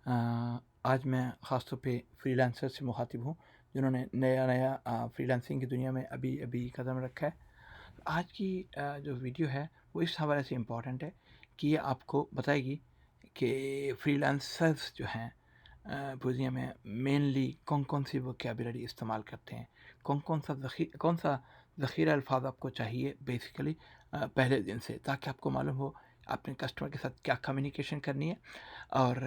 आज मैं ख़ास तौर पे फ्रीलांसर से मुखातिब हूँ जिन्होंने नया फ्रीलांसिंग की दुनिया में अभी अभी कदम रखा है। आज की जो वीडियो है वो इस हवाले से इम्पॉर्टेंट है कि ये आपको बताएगी कि फ्रीलांसर्स जो हैं दुनिया में मेनली कौन कौन सी वोकेबलरी इस्तेमाल करते हैं, कौन सा ज़ख़ीरा अल्फाज आपको चाहिए बेसिकली पहले दिन से, ताकि आपको मालूम हो अपने कस्टमर के साथ क्या कम्युनिकेशन करनी है और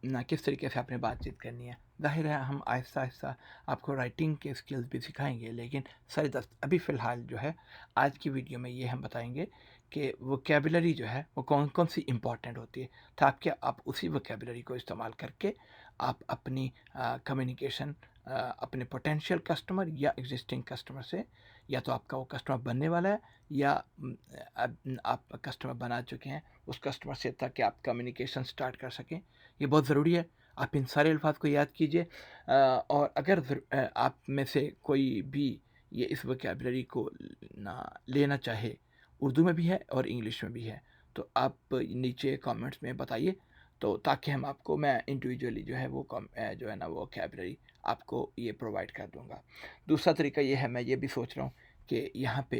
ना किस तरीके से आपने बातचीत करनी है। ज़ाहिर है हम आहिस्ता आहिस्ता आपको राइटिंग के स्किल्स भी सिखाएंगे, लेकिन सरदस्त अभी फ़िलहाल जो है आज की वीडियो में ये हम बताएंगे कि वोकेबलरी जो है वो कौन कौन सी इम्पॉर्टेंट होती है, ताकि आप उसी वोकेबलरी को इस्तेमाल करके आप अपनी कम्युनिकेशन अपने पोटेंशियल कस्टमर या एग्जिस्टिंग कस्टमर से, या तो आपका वो कस्टमर बनने वाला है या आप कस्टमर बना चुके हैं उस कस्टमर से, ताकि आप कम्युनिकेशन स्टार्ट कर सकें। ये बहुत ज़रूरी है, आप इन सारे अल्फाज को याद कीजिए। और अगर आप में से कोई भी ये इस वोकेबलरी को ना लेना चाहे, उर्दू में भी है और इंग्लिश में भी है, तो आप नीचे कमेंट्स में बताइए, तो ताकि हम आपको मैं इंडिविजुअली जो है वो जो है ना वो वोकेबलरी आपको ये प्रोवाइड कर दूंगा। दूसरा तरीका ये है, मैं ये भी सोच रहा हूँ कि यहाँ पे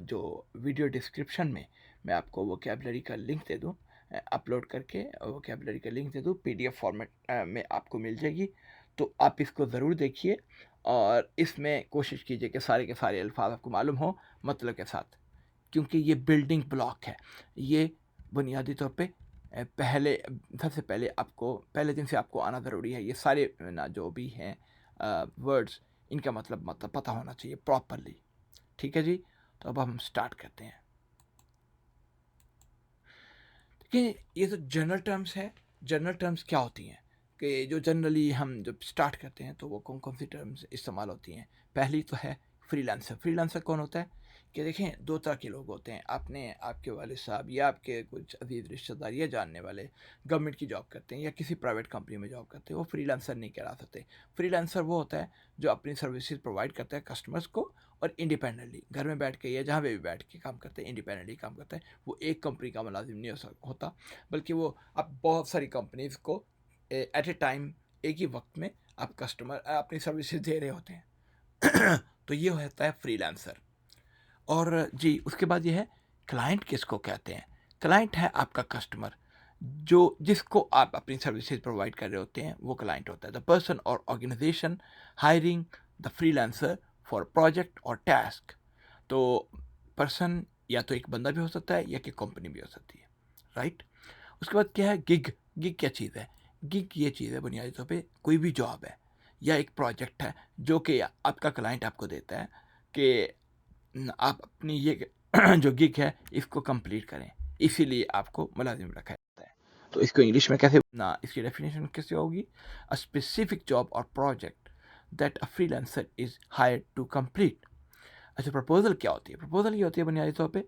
जो वीडियो डिस्क्रिप्शन में मैं आपको वोकेबलरी का लिंक दे दूँ, अपलोड करके वोकेबलरी का लिंक दे दूँ, पीडीएफ फॉर्मेट में आपको मिल जाएगी। तो आप इसको ज़रूर देखिए और इसमें कोशिश कीजिए कि सारे के सारे अल्फाज आपको मालूम हो मतलब के साथ, क्योंकि ये बिल्डिंग ब्लॉक है। ये बुनियादी तौर पे पहले सबसे पहले आपको पहले दिन से आपको आना ज़रूरी है। ये सारे ना जो भी हैं वर्ड्स, इनका मतलब पता होना चाहिए प्रॉपरली। ठीक है जी, तो अब हम स्टार्ट करते हैं। देखिए, ये तो जनरल टर्म्स है। जनरल टर्म्स क्या होती हैं कि जो जनरली हम जब स्टार्ट करते हैं तो वो कौन कौन सी टर्म्स इस्तेमाल होती हैं। पहली तो है फ्रीलांसर। फ्रीलांसर कौन होता है कि देखें, दो तरह के लोग होते हैं। आपने आपके वालिद साहब या आपके कुछ अजीज़ रिश्तेदार या जानने वाले गवर्नमेंट की जॉब करते हैं या किसी प्राइवेट कंपनी में जॉब करते हैं, वो फ्रीलांसर नहीं कहला सकते। फ्रीलांसर वो होता है जो अपनी सर्विसेज प्रोवाइड करता है कस्टमर्स को और इंडिपेंडेंटली घर में बैठ के या जहाँ पे भी बैठ के काम करते हैं, इंडिपेंडेंटली काम करता है। वो एक कंपनी का मुलाजिम नहीं होता, बल्कि वो आप बहुत सारी कंपनीज को एट ए टाइम एक ही वक्त में आप कस्टमर अपनी सर्विसेज दे रहे होते हैं। तो ये होता है फ्रीलांसर। और जी उसके बाद ये है क्लाइंट। किसको कहते हैं? क्लाइंट है आपका कस्टमर, जो जिसको आप अपनी सर्विसेज प्रोवाइड कर रहे होते हैं, वो क्लाइंट होता है। द पर्सन और organization hiring the freelancer for project और टास्क। तो पर्सन या तो एक बंदा भी हो सकता है या कि कंपनी भी हो सकती है, राइट। उसके बाद क्या है गिग। गिग क्या चीज़ है? गिग ये चीज़ है बुनियादी तौर पे कोई भी जॉब है या एक प्रोजेक्ट है जो कि आपका क्लाइंट आपको देता है कि आप अपनी ये जो गिग है इसको कंप्लीट करें, इसीलिए आपको मुलाजिम रखा जाता है। तो इसको इंग्लिश में कैसे ना इसकी डेफिनेशन कैसे होगी? अ स्पेसिफिक जॉब और project that a freelancer is hired to complete. अच्छा, प्रपोज़ल क्या होती है? प्रपोज़ल ये होती है बुनियादी तौर पे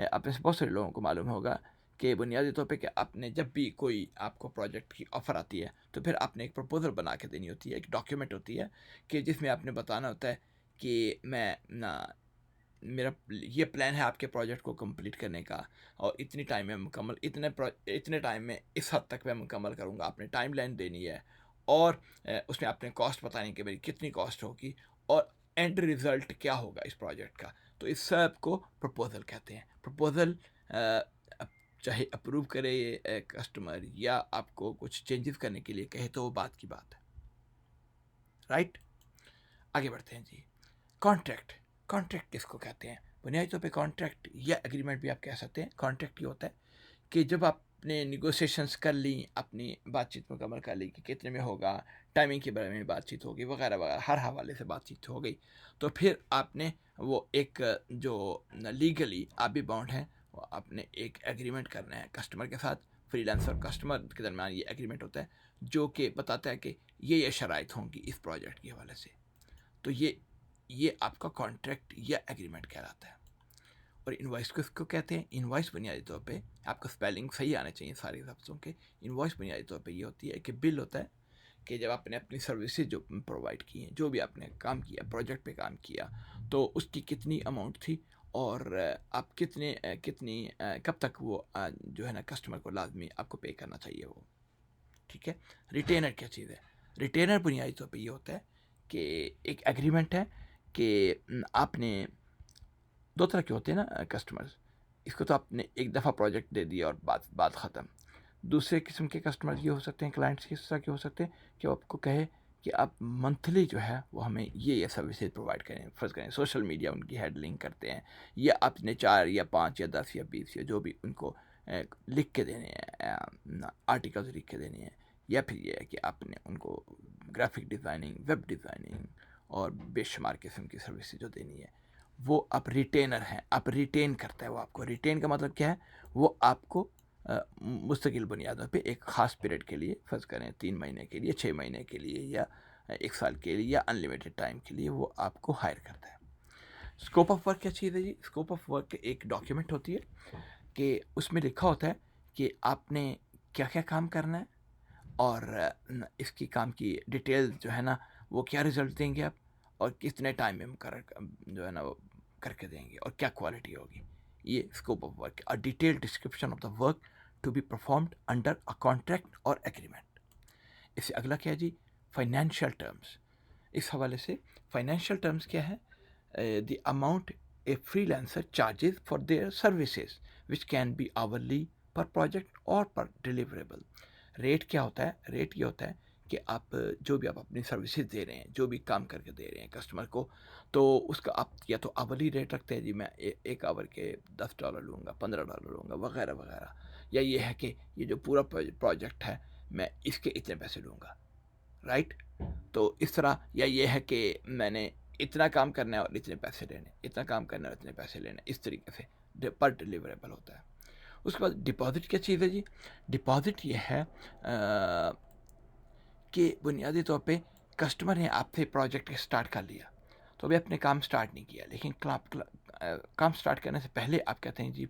आप में से बहुत सारे लोगों को मालूम होगा कि बुनियादी तौर पे कि आपने जब भी कोई आपको प्रोजेक्ट की ऑफ़र आती है तो फिर आपने एक प्रपोज़ल बना के देनी होती है, एक डॉक्यूमेंट होती है कि जिसमें आपने बताना होता है कि मैं ना मेरा ये प्लान है आपके प्रोजेक्ट को कंप्लीट करने का और इतनी टाइम में मुकम्मल इतने टाइम में इस हद तक मैं मुकम्मल करूँगा। आपने टाइम लाइन देनी है और उसमें आपने कॉस्ट बतानी कि मेरी कितनी कॉस्ट होगी और एंड रिज़ल्ट क्या होगा इस प्रोजेक्ट का। तो इस सब को प्रपोज़ल कहते हैं। प्रपोज़ल चाहे अप्रूव करे ये कस्टमर या आपको कुछ चेंजेस करने के लिए कहे तो वो बात की बात है, राइट। आगे बढ़ते हैं जी। कॉन्ट्रैक्ट। कॉन्ट्रैक्ट किसको कहते हैं? बुनियादी तौर पे कॉन्ट्रैक्ट या एग्रीमेंट भी आप कह सकते हैं। कॉन्ट्रैक्ट ये होता है कि जब आपने निगोशिएशंस कर ली, अपनी बातचीत मुकम्मल कर ली कि कितने में होगा, टाइमिंग के बारे में बातचीत होगी वगैरह वगैरह, हर हवाले से बातचीत हो गई, तो फिर आपने वो एक जो लीगली आप भी बाउंड हैं, वो आपने एक एग्रीमेंट करना है कस्टमर के साथ। फ्रीलांसर और कस्टमर के दरमियान ये एग्रीमेंट होता है जो कि बताता है कि ये शराइत होंगी इस प्रोजेक्ट के हवाले से। तो ये आपका कॉन्ट्रैक्ट या एग्रीमेंट कहलाता है। और इनवॉइस किसको कहते हैं? इनवॉइस बुनियादी तौर पे आपका स्पेलिंग सही आने चाहिए सारे लफ्ज़ों के। इनवॉइस बुनियादी तौर पे ये होती है कि बिल होता है कि जब आपने अपनी सर्विसेज जो प्रोवाइड की हैं, जो भी आपने काम किया, प्रोजेक्ट पे काम किया, तो उसकी कितनी अमाउंट थी और आप कितनी कब तक वो जो है ना कस्टमर को लाजमी आपको पे करना चाहिए वो। ठीक है। रिटेनर क्या चीज़ है? रिटेनर बुनियादी तौर पे ये होता है कि एक एग्रीमेंट है कि आपने दो तरह के होते हैं ना कस्टमर्स। इसको तो आपने एक दफ़ा प्रोजेक्ट दे दिया और बात बात ख़त्म। दूसरे किस्म के कस्टमर ये हो सकते हैं, क्लाइंट्स किस तरह के हो सकते हैं कि वो आपको कहे कि आप मंथली जो है वो हमें ये सर्विसेज प्रोवाइड करें। फ़र्ज़ करें सोशल मीडिया उनकी हेड लिंक करते हैं, या आपने 4 या 5 या 10 या 20 या जो भी उनको लिख के देने हैं, आर्टिकल्स लिख के देने हैं, या फिर ये है कि आपने उनको ग्राफिक डिज़ाइनिंग, वेब डिज़ाइनिंग और बेशुमार किस्म की सर्विसेज जो देनी है, वो आप रिटेनर हैं। आप रिटेन करता है वो आपको। रिटेन का मतलब क्या है? वो आपको मुस्तकिल बुनियादों पे एक ख़ास पीरियड के लिए, फ़र्ज़ करें 3 महीने के लिए, 6 महीने के लिए, या 1 साल के लिए, या अनलिमिटेड टाइम के लिए वो आपको हायर करता है। स्कोप ऑफ वर्क क्या चीज़ है जी? स्कोप ऑफ वर्क एक डॉक्यूमेंट होती है कि उसमें लिखा होता है कि आपने क्या-क्या काम करना है, और इसकी काम की डिटेल जो है ना वो क्या रिज़ल्ट देंगे आप, और कितने टाइम में मुकर्रर जो है ना वो करके देंगे, और क्या क्वालिटी होगी। ये scope of work, a detailed description of the work to be performed under a contract और एग्रीमेंट। इससे अगला क्या है जी? Financial terms. इस हवाले से फाइनेंशियल टर्म्स क्या है? The amount a freelancer charges for their services which can B hourly, पर प्रोजेक्ट और पर डिलीवरेबल। रेट क्या होता है? रेट ये होता है कि आप जो भी आप अपनी सर्विसेज दे रहे हैं, जो भी काम करके दे रहे हैं कस्टमर को, तो उसका आप या तो आवरली रेट रखते हैं जी, मैं एक आवर के $10 लूँगा, $15 लूँगा, वगैरह वगैरह, या ये है कि ये जो पूरा प्रोजेक्ट है मैं इसके इतने पैसे लूँगा, राइट? तो इस तरह, या ये है कि मैंने इतना काम करना है और इतने पैसे लेने, इतना काम करना है और इतने पैसे लेने, इस तरीके से पर डिलीवरेबल होता है। उसके बाद डिपॉज़िट क्या चीज़ है जी? डिपॉज़िट ये है कि बुनियादी तौर पे कस्टमर ने आपसे प्रोजेक्ट स्टार्ट कर लिया, तो अभी आपने काम स्टार्ट नहीं किया, लेकिन काम स्टार्ट करने से पहले आप कहते हैं जी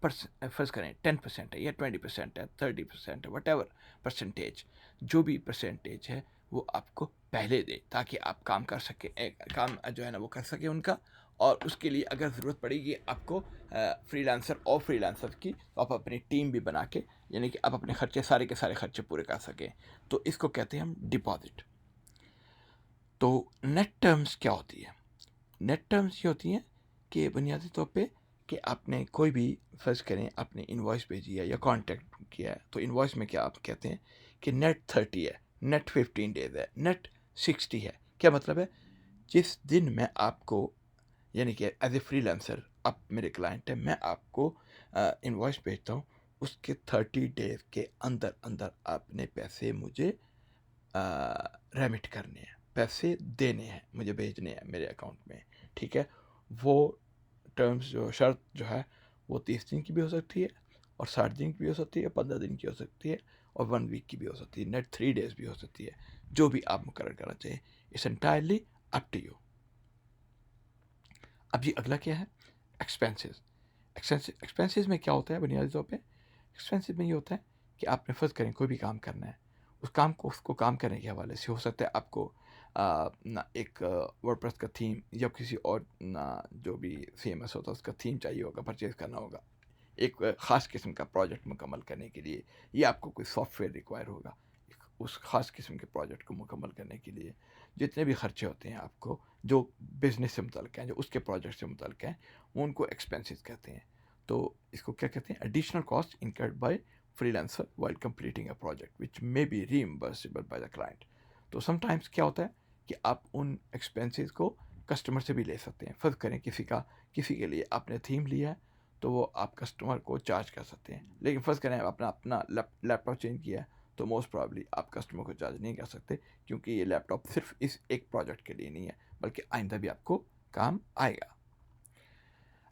फ़र्ज़ करें 10% है, या 20% है, 30% है, वटेवर परसेंटेज, जो भी परसेंटेज है वो आपको पहले दे, ताकि आप काम कर सकें, काम जो है ना वो कर सकें उनका। और उसके लिए अगर ज़रूरत पड़ेगी आपको फ्रीलांसर और फ्रीलांसर की, तो आप अपनी टीम भी बना के, यानी कि आप अपने खर्चे सारे के सारे खर्चे पूरे कर सकें, तो इसको कहते हैं हम डिपॉजिट। तो नेट टर्म्स क्या होती है? नेट टर्म्स ये होती हैं कि बुनियादी तौर पे कि आपने कोई भी, फ़र्ज़ करें आपने इनवॉइस भेजी है या कॉन्टैक्ट किया है, तो इनवॉइस में क्या आप कहते हैं कि नेट 30 है, नेट 15 डेज़ है, नेट 60 है। क्या मतलब है? जिस दिन मैं आपको, यानी कि एज ए फ्रीलांसर आप मेरे क्लाइंट हैं, मैं आपको इनवॉइस भेजता हूँ, उसके 30 डेज के अंदर अंदर आपने पैसे मुझे रेमिट करने हैं, पैसे देने हैं, मुझे भेजने हैं मेरे अकाउंट में, ठीक है। वो टर्म्स जो शर्त जो है वो 30 दिन की भी हो सकती है, और 60 दिन की भी हो सकती है, 15 दिन की हो सकती है, और 1 वीक की भी हो सकती है, नेट 3 डेज भी हो सकती है, जो भी आप मुकर्रर करना चाहिए। It's entirely up to you. अब ये अगला क्या है? एक्सपेंसेस। एक्सपेंसेस में क्या होता है बुनियादी तौर पे? एक्सपेंसेस में ये होता है कि आपने फ़र्ज़ करें कोई भी काम करना है, उस काम को उसको काम करने के हवाले से हो सकता है आपको ना एक वर्डप्रेस का थीम, या किसी और ना जो भी CMS होता है उसका थीम चाहिए होगा, परचेज़ करना होगा एक ख़ास किस्म का प्रोजेक्ट मुकम्मल करने के लिए, या आपको कोई सॉफ्टवेयर रिक्वायर होगा उस ख़ास किस्म के प्रोजेक्ट को मुकम्मल करने के लिए। जितने भी खर्चे होते हैं आपको, जो बिज़नेस से मुतल्लिक़ हैं, जो उसके प्रोजेक्ट से मुतल्लिक़ हैं, उनको एक्सपेंसेस कहते हैं। तो इसको क्या कहते हैं? Additional cost incurred by freelancer while completing a project which may be reimbursable by the client. तो समटाइम्स क्या होता है कि आप उन एक्सपेंसेस को कस्टमर से भी ले सकते हैं। फ़र्ज़ करें किसी के लिए आपने थीम लिया है, तो वो आप कस्टमर को चार्ज कर सकते हैं। लेकिन फ़र्ज़ करें आपने अपना लैपटॉप चेंज किया है, तो मोस्ट प्रॉब्ली आप कस्टमर को चार्ज नहीं कर सकते, क्योंकि ये लैपटॉप सिर्फ इस एक प्रोजेक्ट के लिए नहीं है, बल्कि आइंदा भी आपको काम आएगा।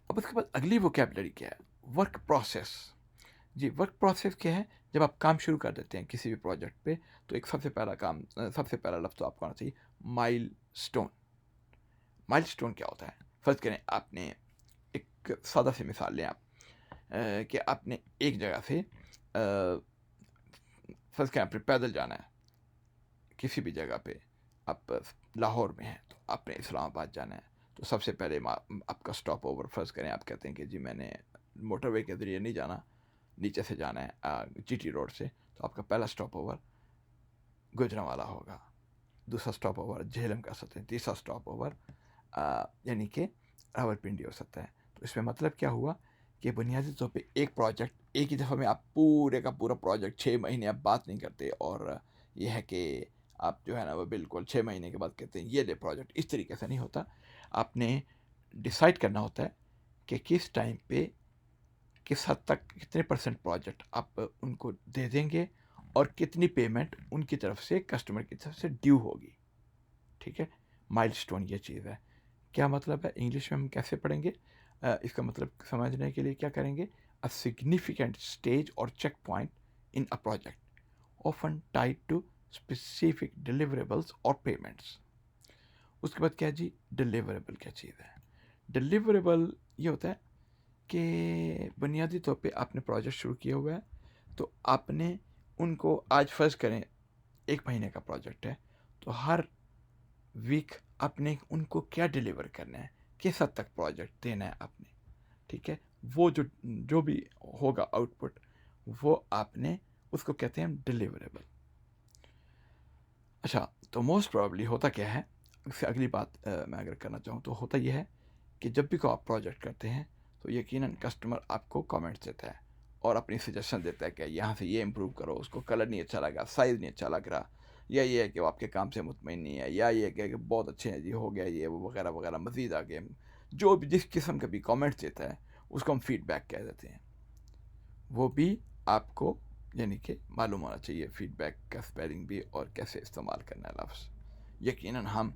अब उसके बाद अगली वोकैबुलरी क्या है? Work process. जी, वर्क प्रोसेस क्या है? जब आप काम शुरू कर देते हैं किसी भी प्रोजेक्ट पे, तो एक सबसे पहला लफ्ज़ तो आपको आना चाहिए माइलस्टोन। माइलस्टोन क्या होता है? फ़र्ज़ करें आपने एक सादा सी मिसाल लें आप, कि आपने एक जगह से फ़र्ज़ करें आपने पैदल जाना है किसी भी जगह पे, आप लाहौर में हैं तो आपने इस्लामाबाद जाना है, तो सबसे पहले आपका स्टॉप ओवर, फ़र्ज़ करें आप कहते हैं कि जी मैंने मोटरवे के ज़रिए नहीं जाना, नीचे से जाना है GT रोड से, तो आपका पहला स्टॉप ओवर गुजरा वाला होगा, दूसरा स्टॉप ओवर झेलम कर सकते हैं, तीसरा स्टॉप ओवर यानी कि रावलपिंडी हो सकता है। तो इसमें मतलब क्या हुआ कि बुनियादी तौर पे एक प्रोजेक्ट एक ही दफ़ा में आप पूरे का पूरा प्रोजेक्ट 6 महीने आप बात नहीं करते, और ये है कि आप जो है ना वो बिल्कुल 6 महीने के बाद कहते हैं ये ले प्रोजेक्ट, इस तरीके से नहीं होता। आपने डिसाइड करना होता है कि किस टाइम पे किस हद तक कितने परसेंट प्रोजेक्ट आप उनको दे देंगे और कितनी पेमेंट उनकी तरफ से कस्टमर की तरफ से ड्यू होगी। ठीक है, माइलस्टोन ये चीज़ है। क्या मतलब है इंग्लिश में हम कैसे पढ़ेंगे? इसका मतलब समझने के लिए क्या करेंगे? अ सिग्निफिकेंट स्टेज और checkpoint in a project often tied to specific deliverables और पेमेंट्स। उसके बाद क्या है जी? डिलीवरेबल क्या चीज़ है? डिलीवरेबल ये होता है कि बुनियादी तौर पे आपने प्रोजेक्ट शुरू किया हुआ है, तो आपने उनको आज फ़र्ज़ करें 1 महीने का प्रोजेक्ट है, तो हर वीक आपने उनको क्या डिलीवर करना है, किस हद तक प्रोजेक्ट देना है आपने। ठीक है, वो जो जो भी होगा आउटपुट, वो आपने उसको कहते हैं डिलीवरेबल। अच्छा, तो मोस्ट प्रोबेबली होता क्या है, इससे अगली बात मैं अगर करना चाहूँ तो होता यह है कि जब भी को आप प्रोजेक्ट करते हैं तो यकीनन कस्टमर आपको कमेंट्स देता है और अपनी सजेशन देता है कि यहाँ से ये इम्प्रूव करो, उसको कलर नहीं अच्छा लगा, साइज़ नहीं अच्छा लग रहा, या ये है कि वो आपके काम से मुतमईन नहीं है, या ये है कि बहुत अच्छे हैं जी, हो गया ये वो वगैरह वगैरह, मज़ीद आगे जो भी जिस किस्म का भी कमेंट्स देता है उसको हम फीडबैक कह देते हैं। वो भी आपको यानी कि मालूम होना चाहिए फीडबैक का स्पेलिंग भी और कैसे इस्तेमाल करना है लफ्ज़। यकीनन हम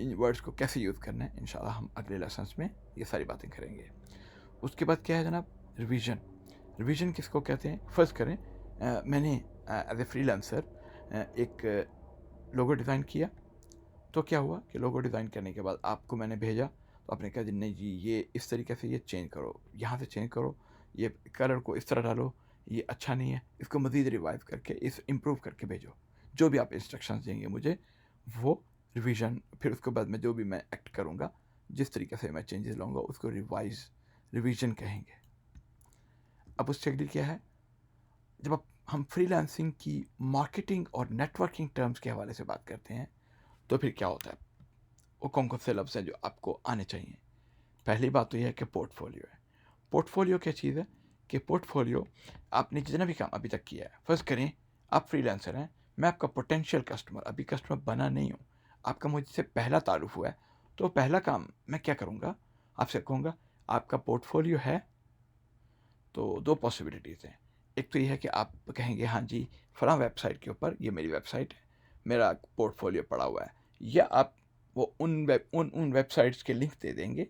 इन वर्ड्स को कैसे यूज़ करना है इंशाल्लाह हम अगले लेसन्स में ये सारी बातें करेंगे। उसके बाद क्या है जनाब? रिवीजन। रिवीजन किसको कहते हैं? फ़र्ज़ करें मैंने एज ए फ्रीलांसर एक लोगो डिज़ाइन किया, तो क्या हुआ कि लोगो डिज़ाइन करने के बाद आपको मैंने भेजा, तो आपने कहा जी नहीं जी ये इस तरीके से ये चेंज करो, यहाँ से चेंज करो, ये कलर को इस तरह डालो, ये अच्छा नहीं है, इसको मज़ीद रिवाइव करके इस इम्प्रूव करके भेजो। जो भी आप इंस्ट्रक्शंस देंगे मुझे वो रिवीजन, फिर उसके बाद मैं जो भी मैं एक्ट करूँगा, जिस तरीके से मैं चेंजेस लाऊँगा उसको रिवीजन कहेंगे। अब उससे अगली क्या है? जब हम फ्रीलांसिंग की मार्केटिंग और नेटवर्किंग टर्म्स के हवाले से बात करते हैं तो फिर क्या होता है? वो कौन-कौन से लफ्ज़ हैं जो आपको आने चाहिए? पहली बात तो ये है कि पोर्टफोलियो है। पोर्टफोलियो क्या चीज़ है? कि पोर्टफोलियो आपने जितना भी काम अभी तक किया है, फ़र्ज़ करें आप फ्रीलांसर हैं, मैं आपका पोटेंशियल कस्टमर, अभी कस्टमर बना नहीं हूँ, आपका मुझसे पहला तारुफ़ हुआ है, तो पहला काम मैं क्या करूँगा? आपसे कहूँगा आपका पोर्टफोलियो है? तो 2 पॉसिबिलिटीज़ हैं। एक तो ये है कि आप कहेंगे हाँ जी, फलाँ वेबसाइट के ऊपर ये मेरी वेबसाइट है, मेरा पोर्टफोलियो पड़ा हुआ है, या आप वो उन वेबसाइट्स के लिंक दे देंगे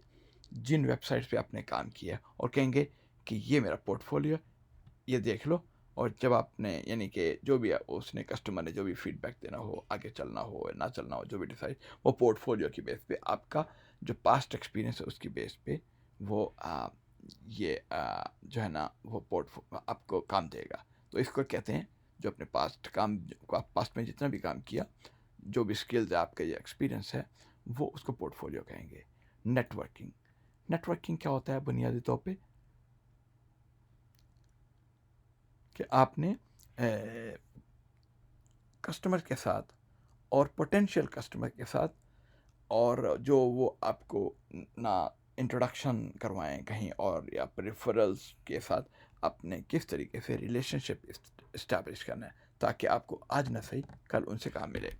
जिन वेबसाइट्स पे आपने काम किया और कहेंगे कि ये मेरा पोर्टफोलियो, ये देख लो। और जब आपने यानी कि जो भी उसने कस्टमर ने जो भी फीडबैक देना हो, आगे चलना हो या ना चलना हो, जो भी डिसाइड, वो पोर्टफोलियो की बेस पे आपका जो पास्ट एक्सपीरियंस है उसकी बेस पे वो जो है ना वो आपको काम देगा। तो इसको कहते हैं जो अपने पास्ट में जितना भी काम किया, जो भी स्किल्स है आपका, ये एक्सपीरियंस है, वो उसको पोर्टफोलियो कहेंगे। नेटवर्किंग। नेटवर्किंग क्या होता है बुनियादी तौर पे? कि आपने कस्टमर के साथ और पोटेंशियल कस्टमर के साथ, और जो वो आपको ना इंट्रोडक्शन करवाएं कहीं और या रेफरल्स के साथ आपने किस तरीके से रिलेशनशिप इस्टेब्लिश करना है ताकि आपको आज ना सही कल उनसे काम मिले।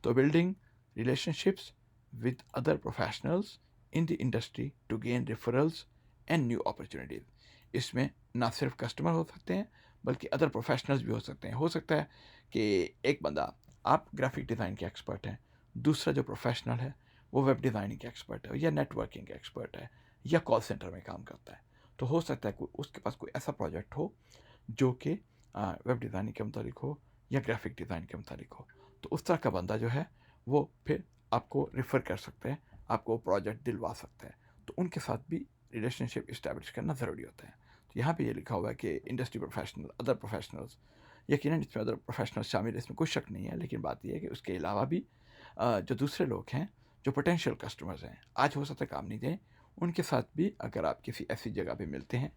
तो building relationships with other professionals in the industry to gain referrals and new opportunities. इसमें ना सिर्फ कस्टमर हो सकते हैं बल्कि अदर प्रोफेशनल्स भी हो सकते हैं। हो सकता है कि एक बंदा, आप ग्राफिक डिज़ाइन के एक्सपर्ट हैं, दूसरा जो प्रोफेशनल है वो वेब डिज़ाइनिंग के एक्सपर्ट है या नेटवर्किंग के एक्सपर्ट है या कॉल सेंटर में काम करता है। तो हो सकता है उसके पास कोई ऐसा प्रोजेक्ट हो जो कि वेब डिज़ाइनिंग के मुतालिक हो या ग्राफिक डिज़ाइन के मुतालिक हो। तो उस तरह का बंदा जो है वो फिर आपको रेफ़र कर सकते हैं, आपको प्रोजेक्ट दिलवा सकता है। तो उनके साथ भी रिलेशनशिप इस्टेब्लिश करना ज़रूरी होता है। तो यहाँ पे ये लिखा हुआ है कि इंडस्ट्री प्रोफेशनल, अदर प्रोफेशनल्स, यकीनन इसमें अदर प्रोफेशनल्स शामिल है, इसमें कोई शक नहीं है, लेकिन बात यह है कि उसके अलावा भी जो दूसरे लोग हैं जो पोटेंशियल कस्टमर्स हैं, आज हो सकता है काम नहीं दें, उनके साथ भी अगर आप किसी ऐसी जगह पे मिलते हैं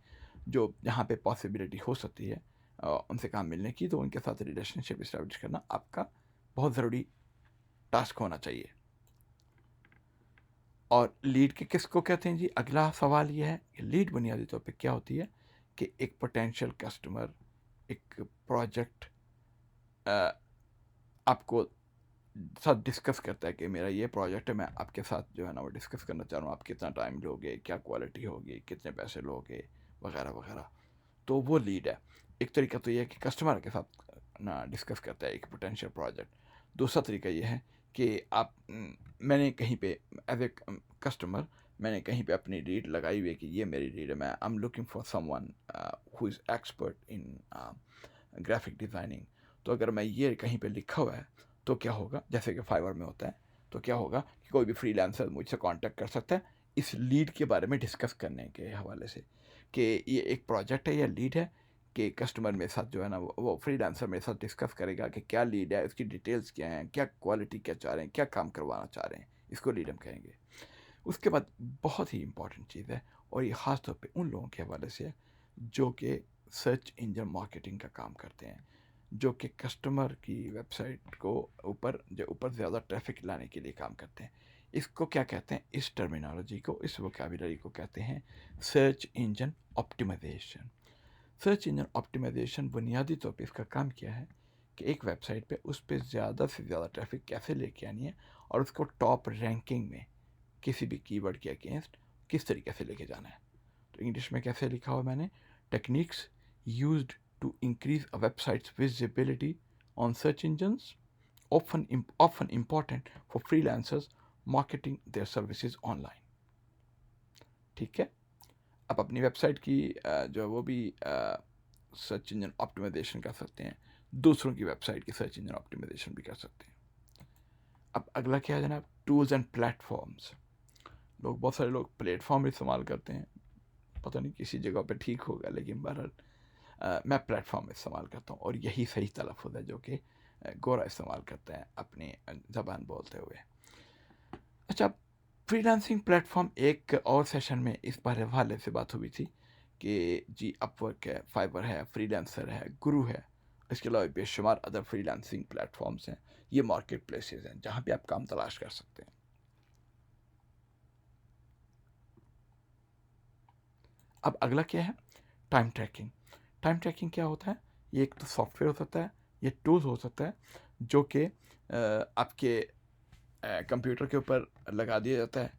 जो जहाँ पे पॉसिबिलिटी हो सकती है उनसे काम मिलने की, तो उनके साथ रिलेशनशिप इस्टेब्लिश करना आपका बहुत बहुत ज़रूरी टास्क होना चाहिए। और लीड के किसको कहते हैं जी? अगला सवाल ये है कि लीड बुनियादी तौर पे क्या होती है कि एक पोटेंशियल कस्टमर एक प्रोजेक्ट आपको साथ डिस्कस करता है कि मेरा ये प्रोजेक्ट है, मैं आपके साथ जो है ना वो डिस्कस करना चाह रहा हूँ, आप कितना टाइम लोगे, क्या क्वालिटी होगी, कितने पैसे लोगे, वगैरह वगैरह। तो वो लीड है। एक तरीका तो ये है कि कस्टमर के साथ ना डिस्कस करता है एक पोटेंशियल प्रोजेक्ट। दूसरा तरीका ये है कि आप मैंने कहीं पे एज ए कस्टमर मैंने कहीं पे अपनी लीड लगाई हुई है कि ये मेरी लीड है, मैं I am looking for someone who is expert in graphic designing. तो अगर मैं ये कहीं पे लिखा हुआ है तो क्या होगा, जैसे कि फाइवर में होता है, तो क्या होगा कि कोई भी फ्रीलांसर मुझसे कांटेक्ट कर सकता है इस लीड के बारे में डिस्कस करने के हवाले से कि ये एक प्रोजेक्ट है या लीड है, कि कस्टमर मेरे साथ जो है ना वो फ्रीलांसर मेरे साथ डिस्कस करेगा कि क्या लीड है, उसकी डिटेल्स क्या हैं, क्या क्वालिटी क्या चाह रहे हैं, क्या काम करवाना चाह रहे हैं, इसको लीड हम कहेंगे। उसके बाद बहुत ही इंपॉर्टेंट चीज़ है, और ये ख़ास तौर पे उन लोगों के हवाले से है जो कि सर्च इंजन मार्केटिंग का काम करते हैं, जो कि कस्टमर की वेबसाइट को ऊपर ज़्यादा ट्रैफिक लाने के लिए काम करते हैं। इसको क्या कहते हैं, इस टर्मिनोलॉजी को, इस वोकैबुलरी को कहते हैं search engine optimisation. Search engine optimisation बुनियादी तौर पे इसका काम क्या है कि एक वेबसाइट पे उस पर ज़्यादा से ज़्यादा ट्रैफिक कैसे लेके आनी है और उसको टॉप रैंकिंग में किसी भी कीवर्ड के अगेंस्ट किस तरीके से लेके जाना है। तो इंग्लिश में कैसे लिखा हुआ मैंने, techniques used to increase a website's visibility on search engines, often important for freelancers marketing their services online। ठीक है, आप अपनी वेबसाइट की जो है वो भी सर्च इंजन ऑप्टिमाइजेशन कर सकते हैं, दूसरों की वेबसाइट की सर्च इंजन ऑप्टिमाइजेशन भी कर सकते हैं। अब अगला क्या है जनाब, टूल्स एंड प्लेटफॉर्म्स। बहुत सारे लोग प्लेटफॉर्म इस्तेमाल करते हैं, पता नहीं किसी जगह पे ठीक होगा, लेकिन बहरहाल मैं प्लेटफॉर्म इस्तेमाल करता हूँ और यही सही तलफ़ुज़ है जो कि गोरा इस्तेमाल करते हैं अपनी ज़बान बोलते हुए। अच्छा, फ्रीलांसिंग प्लेटफॉर्म, एक और सेशन में इस बारे हवाले से बात हुई थी कि जी अपवर्क है, फाइवर है, फ्रीलांसर है, गुरु है, इसके अलावा बेशुमार अदर फ्रीलांसिंग प्लेटफॉर्म्स हैं, ये मार्केट प्लेसेस हैं जहाँ पे आप काम तलाश कर सकते हैं। अब अगला क्या है, टाइम ट्रैकिंग। टाइम ट्रैकिंग क्या होता है, ये एक तो सॉफ्टवेयर हो सकता है, ये टूल्स हो सकता है जो कि आपके कंप्यूटर के ऊपर लगा दिया जाता है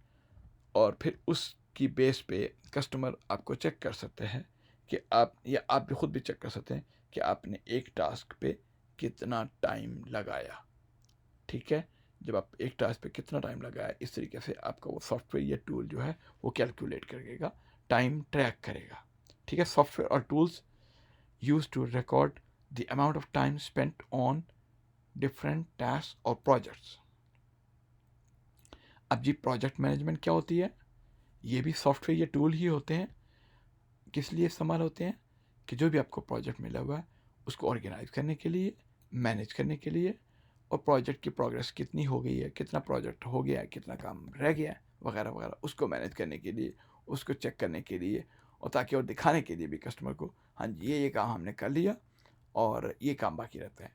और फिर उसकी बेस पे कस्टमर आपको चेक कर सकते हैं कि आप, या आप भी खुद भी चेक कर सकते हैं कि आपने एक टास्क पे कितना टाइम लगाया। ठीक है, जब आप एक टास्क पे कितना टाइम लगाया, इस तरीके से आपका वो सॉफ्टवेयर या टूल जो है वो कैलकुलेट करेगा, टाइम ट्रैक करेगा। ठीक है, सॉफ्टवेयर और tools use to record the amount of time spent on different task और प्रोजेक्ट्स। अब जी प्रोजेक्ट मैनेजमेंट क्या होती है, ये भी सॉफ्टवेयर या टूल ही होते हैं। किस लिए इस्तेमाल होते हैं कि जो भी आपको प्रोजेक्ट मिला हुआ है उसको ऑर्गेनाइज करने के लिए, मैनेज करने के लिए, और प्रोजेक्ट की प्रोग्रेस कितनी हो गई है, कितना प्रोजेक्ट हो गया है, कितना काम रह गया है, वगैरह वगैरह, उसको मैनेज करने के लिए, उसको चेक करने के लिए, और ताकि और दिखाने के लिए भी कस्टमर को, हाँ जी ये काम हमने कर लिया और ये काम बाकी रहते हैं।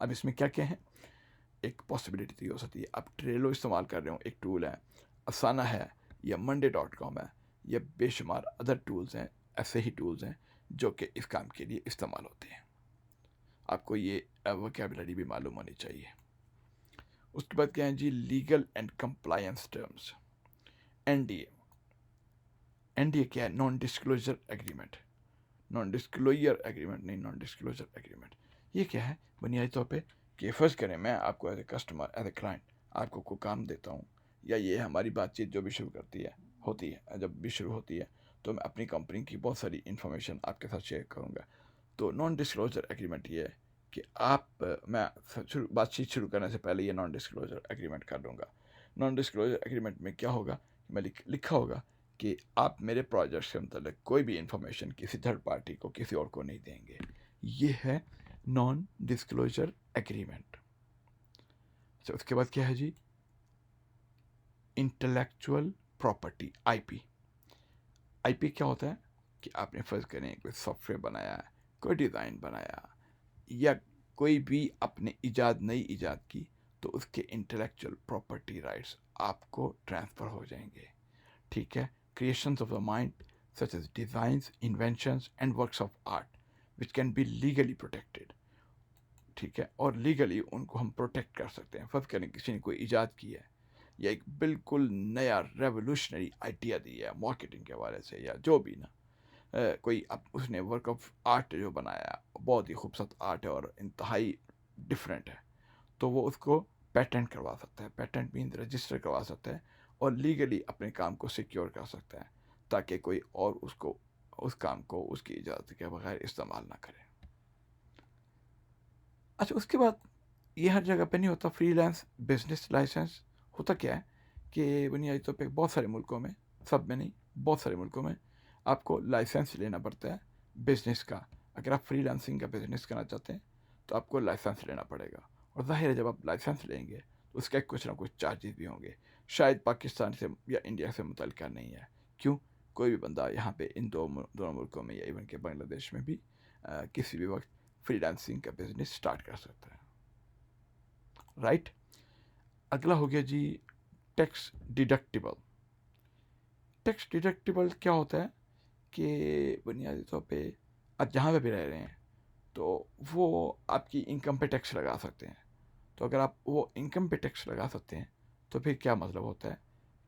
अब इसमें क्या क्या है, एक पॉसिबिलिटी तो ये हो सकती है आप ट्रेलो इस्तेमाल कर रहे हो, एक टूल है, असाना है, या monday.com है, या बेशुमार अदर टूल्स हैं, ऐसे ही टूल्स हैं जो कि इस काम के लिए इस्तेमाल होते हैं। आपको ये वोकैबुलरी भी मालूम होनी चाहिए। उसके बाद क्या है जी, legal and compliance terms. NDA, NDA क्या है, non disclosure agreement, non disclosure agreement नहीं, नॉन डिस्क्लोजर एग्रीमेंट। ये क्या है, बुनियादी तौर पे कि फ़र्ज़ करें मैं आपको as a customer, as a client आपको कोई काम देता हूँ, या ये हमारी बातचीत जो भी शुरू होती है, जब भी शुरू होती है तो मैं अपनी कंपनी की बहुत सारी इन्फॉर्मेशन आपके साथ शेयर करूँगा। तो नॉन डिस्क्लोजर एग्रीमेंट ये है कि मैं बातचीत शुरू करने से पहले ये नॉन डिस्क्लोजर एग्रीमेंट कर लूँगा। नॉन डिस्क्लोजर एग्रीमेंट में क्या होगा, मैं लिखा होगा कि आप मेरे प्रोजेक्ट के मतलब कोई भी इंफॉर्मेशन किसी थर्ड पार्टी को, किसी और को नहीं देंगे। ये है नॉन डिस्क्लोजर एग्रीमेंट। अच्छा, उसके बाद क्या है जी, इंटेलेक्चुअल प्रॉपर्टी, आईपी। आईपी क्या होता है कि आपने फ़र्ज़ करें कोई सॉफ्टवेयर बनाया, कोई डिज़ाइन बनाया, या कोई भी अपने नई ईजाद की तो उसके इंटेलेक्चुअल प्रॉपर्टी राइट्स आपको ट्रांसफ़र हो जाएंगे, ठीक है। Creations of the mind such as designs, inventions and works of art which can be legally protected, ठीक है। और लीगली उनको हम प्रोटेक्ट कर सकते हैं। फर्ज करें किसी ने कोई ईजाद की है या एक बिल्कुल नया रेवोल्यूशनरी आइडिया दी है मार्केटिंग के हवाले से या जो भी ना, कोई अब उसने वर्क ऑफ आर्ट जो बनाया बहुत ही खूबसूरत आर्ट है और इंतहाई डिफरेंट है, तो वो उसको पेटेंट करवा सकता है। पेटेंट मीन रजिस्टर करवा सकता है और लीगली अपने काम को सिक्योर कर सकता है ताकि कोई और उसको उस काम को उसकी इजाज़त के बगैर इस्तेमाल ना करे। अच्छा, उसके बाद ये हर जगह पे नहीं होता। फ्रीलांस बिजनेस लाइसेंस होता क्या है कि बुनियादी तौर पे बहुत सारे मुल्कों में, सब में नहीं, बहुत सारे मुल्कों में आपको लाइसेंस लेना पड़ता है बिज़नेस का। अगर आप फ्रीलांसिंग का बिज़नेस करना चाहते हैं तो आपको लाइसेंस लेना पड़ेगा, और ज़ाहिर है जब आप लाइसेंस लेंगे तो उसके कुछ ना कुछ चार्जेस भी होंगे। शायद पाकिस्तान से या इंडिया से मुतल्लिका नहीं है। क्यों? कोई भी बंदा यहाँ पे इन दोनों मुल्कों में या इवन के बांग्लादेश में भी किसी भी वक्त फ्रीलांसिंग का बिज़नेस स्टार्ट कर सकता है, राइट। अगला हो गया जी टैक्स डिडक्टिबल। टैक्स डिडक्टिबल क्या होता है कि बुनियादी तौर पे आप जहाँ पे भी रह रहे हैं तो वो आपकी इनकम पे टैक्स लगा सकते हैं। तो अगर आप वो इनकम पे टैक्स लगा सकते हैं तो फिर क्या मतलब होता है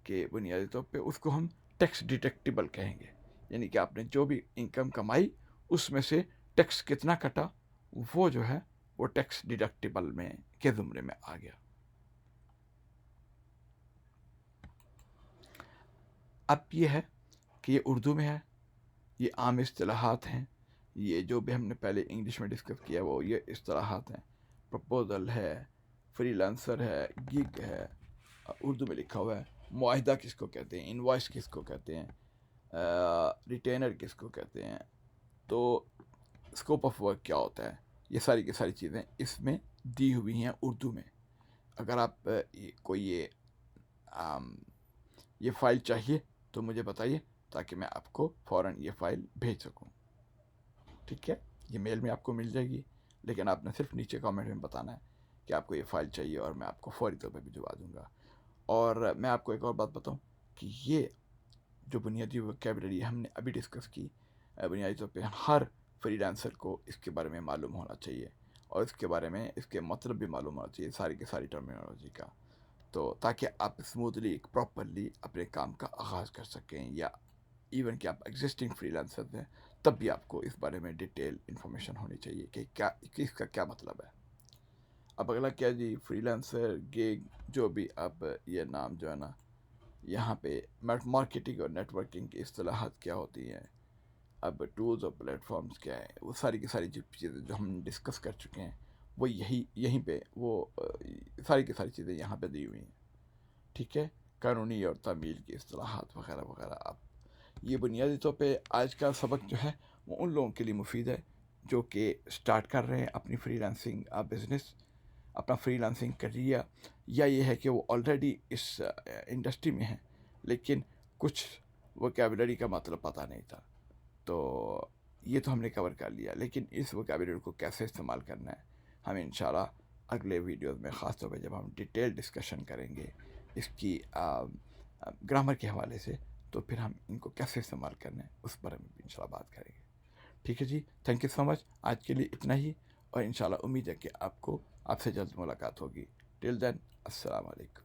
कि बुनियादी तौर पे उसको हम टैक्स डिडक्टिबल कहेंगे। यानी कि आपने जो भी इनकम कमाई उसमें से टैक्स कितना कटा वो जो है वो टैक्स डिडक्टिबल में के ज़ुमरे में आ गया। अब ये है कि ये उर्दू में है, ये आम इस्तिलाहात हैं, ये जो भी हमने पहले इंग्लिश में डिस्कस किया वो ये इस्तिलाहात हैं। प्रपोजल है, फ्रीलांसर है, गिग है, उर्दू में लिखा हुआ है। मुआहिदा किसको कहते हैं, इनवॉइस किसको कहते हैं, रिटेनर किसको कहते हैं, तो स्कोप ऑफ वर्क क्या होता है, ये सारी की सारी चीज़ें इसमें दी हुई हैं उर्दू में। अगर आप ये फ़ाइल चाहिए तो मुझे बताइए ताकि मैं आपको फ़ौरन ये फ़ाइल भेज सकूं, ठीक है। ये मेल में आपको मिल जाएगी, लेकिन आपने सिर्फ नीचे कमेंट में बताना है कि आपको ये फ़ाइल चाहिए और मैं आपको फ़ौरी तौर पे भिजवा दूंगा। और मैं आपको एक और बात बताऊं कि ये जो बुनियादी वोकैबुलरी हमने अभी डिस्कस की, बुनियादी तौर पे हर फ्रीलांसर को इसके बारे में मालूम होना चाहिए और इसके बारे में इसके मतलब भी मालूम होना चाहिए, सारी की सारी टर्मिनोलॉजी का, तो ताकि आप स्मूथली प्रॉपरली अपने काम का आगाज़ कर सकें। या इवन कि आप एग्जिस्टिंग फ्रीलांसर हैं तब भी आपको इस बारे में डिटेल इन्फॉर्मेशन होनी चाहिए कि क्या कि इसका क्या मतलब है। अब अगला क्या जी, फ्रीलांसर, गिग, जो भी आप ये नाम जो है ना, यहाँ पे मार्केटिंग और नेटवर्किंग की इस्तिलाहात क्या होती हैं, अब टूल्स और प्लेटफॉर्म्स क्या है, वो सारी की सारी जो चीज़ें जो हम डिस्कस कर चुके हैं वो यहीं पे वो सारी की सारी चीज़ें यहाँ पे दी हुई हैं, ठीक है। कानूनी और तामील की इस्तिलाहात वगैरह वगैरह। आप ये बुनियादी तौर पे आज का सबक जो है वो उन लोगों के लिए मुफीद है जो कि स्टार्ट कर रहे हैं अपनी फ्रीलांसिंग बिज़नेस, अपना फ्रीलांसिंग करियर, या ये है कि वो ऑलरेडी इस इंडस्ट्री में हैं लेकिन कुछ वोकैबुलरी का मतलब पता नहीं था। तो ये तो हमने कवर कर लिया, लेकिन इस वोकैबुलरी को कैसे इस्तेमाल करना है हम इंशाल्लाह अगले वीडियोस में, ख़ास तौर पे जब हम डिटेल डिस्कशन करेंगे इसकी ग्रामर के हवाले से, तो फिर हम इनको कैसे इस्तेमाल करना है उस बारे में भी इंशाल्लाह बात करेंगे। ठीक है जी, थैंक यू सो मच। आज के लिए इतना ही और इंशाल्लाह उम्मीद है कि आपसे जल्द मुलाकात होगी। टिल देन, अस्सलाम वालेकुम।